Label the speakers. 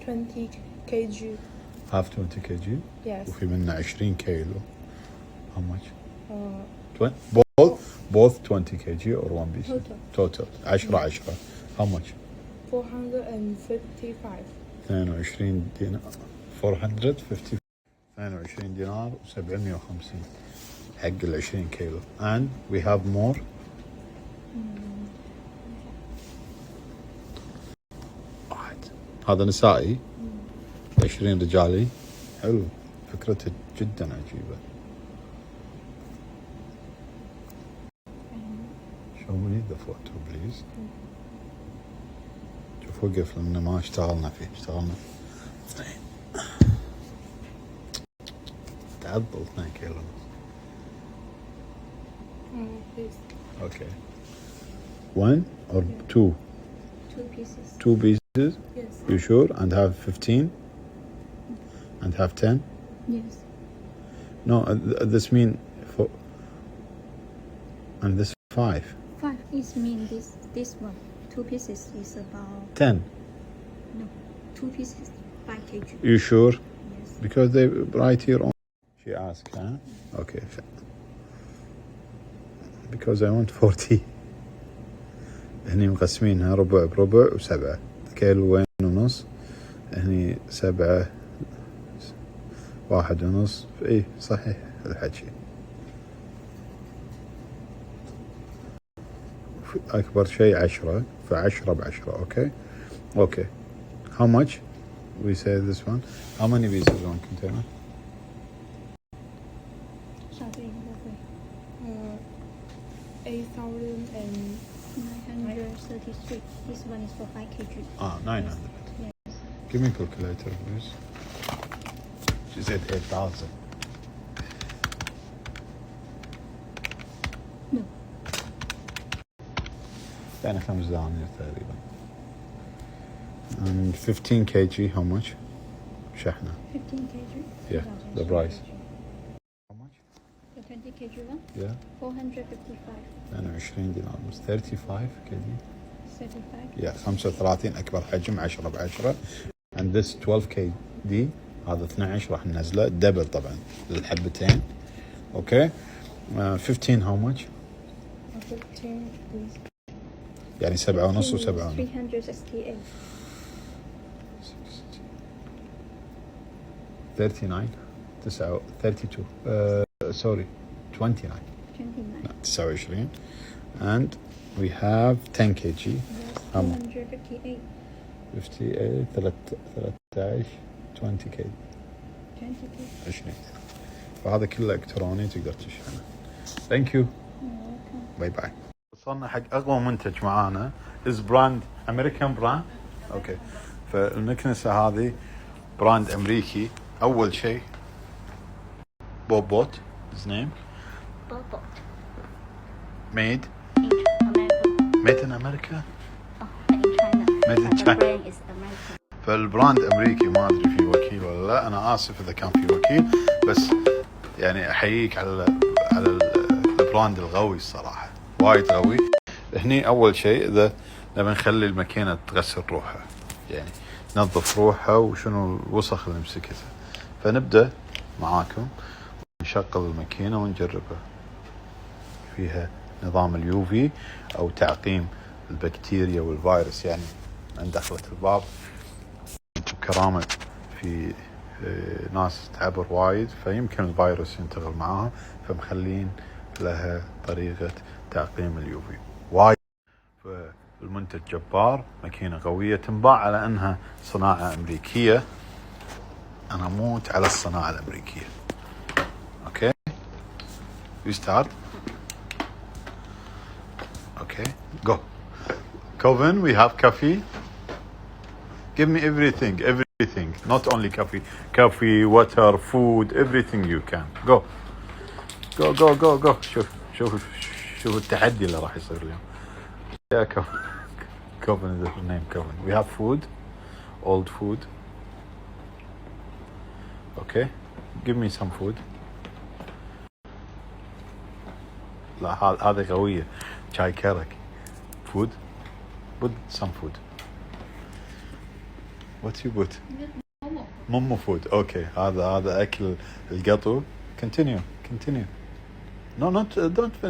Speaker 1: 20 kg.
Speaker 2: Half 20 kg.
Speaker 1: Yes.
Speaker 2: وفي منه 20 كيلو. How much?
Speaker 1: 20.
Speaker 2: Both 20 kg or one piece?
Speaker 1: Total.
Speaker 2: 10. How much?
Speaker 1: 455.
Speaker 2: 22 دينار. 450. 22 دينار و750 حق 20 كيلو. And we have more. واحد. هذا نسائي. 20 رجالي. حلو. فكرته جدا عجيبة. Show me the photo please. شوف وقف لأنه ما اشتغلنا فيه. اشتغلنا 2. تعضل 2 كيلو.
Speaker 1: Please.
Speaker 2: Okay. 1 or 2?
Speaker 3: 2 pieces.
Speaker 2: 2 pieces?
Speaker 1: Yes.
Speaker 2: You sure? And have 15? And have 10?
Speaker 3: Yes.
Speaker 2: No, this mean for... And this 5?
Speaker 3: 5 is mean this one. 2 pieces is about...
Speaker 2: 10?
Speaker 3: No. 2 pieces, 5 kg.
Speaker 2: You sure?
Speaker 3: Yes.
Speaker 2: Because they write here on... She asked, huh? Okay. Because I want 40. هني مقسمينها ربع بربع و7 كيلوين ونص. هني 7 1 ونص. ايه صحيح الحكي. أكبر شيء 10 ف10 ب10. Okay. How much? We say this one. How many pieces on container?
Speaker 3: 8,933. This one is for 5 kg.
Speaker 2: 900.
Speaker 3: Yes.
Speaker 2: Give me a calculator, please. She said 8,000.
Speaker 3: No.
Speaker 2: يعني 5 دنانير تقريبا. And 15 kg, how much? شحنة.
Speaker 3: 15 kg?
Speaker 2: Yeah, the price. How much?
Speaker 3: The 20 kg one?
Speaker 2: Yeah.
Speaker 3: 455.
Speaker 2: 22 دينار. 35 kg.
Speaker 3: 35.
Speaker 2: Yeah, 35 أكبر حجم 10 ب10. And this 12 kg هذا 12 راح ننزله دبل طبعا للحبتين. Okay. 15 how much?
Speaker 1: 15 please.
Speaker 2: يعني 7 ونص و7 ونص.
Speaker 3: 368.
Speaker 2: 39 32 sorry 29
Speaker 3: 29.
Speaker 2: 29 and we have 10 kg.
Speaker 3: Yes,
Speaker 2: How much?
Speaker 3: 258.
Speaker 2: 58 13 20 kg.
Speaker 3: 20 kg.
Speaker 2: 20. فهذا كله إلكتروني تقدر تشحنه. Thank you. باي باي. وصلنا حق أقوى منتج معانا is براند أمريكان براند. أوكي. فالمكنسة هذه براند أمريكي. أول شيء بوبوت his name.
Speaker 3: Bobot.
Speaker 2: Made in America.
Speaker 3: Oh, made in China.
Speaker 2: Made in
Speaker 3: The
Speaker 2: China.
Speaker 3: brand is American.
Speaker 2: فالبراند أمريكي ما أدري فيه وكيل ولا لا. أنا آسف إذا كان فيه وكيل بس يعني أحييك على البراند القوي الصراحة وايد قوي. هني أول شيء إذا لما نخلي الماكينة تغسل روحها يعني تنظف روحها وشنو الوسخ اللي مسكتها. فنبدأ معاكم نشغل الماكينة ونجربها. فيها نظام اليوفي أو تعقيم البكتيريا والفيروس يعني عند دخلة الباب. كرامة في ناس تعبر وايد فيمكن الفيروس ينتقل معاها فمخلين لها طريقة تعقيم اليوفي وايد. فالمنتج جبار. ماكينة قوية تنباع على أنها صناعة أمريكية. أنا أموت على الصناعة الأمريكية. Okay, we start. Okay, go. Coven, we have coffee. Give me everything, not only coffee, water, food, everything you can. Go. شوف التحدي اللي راح يصير اليوم. Yeah, Coven is the name, Coven. We have food, old food. Okay, give me some food. لا هذه قوية. شاي كرك. Food. Put some food. What you put? مومو فود. اوكي هذا اكل القطو. Continue. No, don't finish.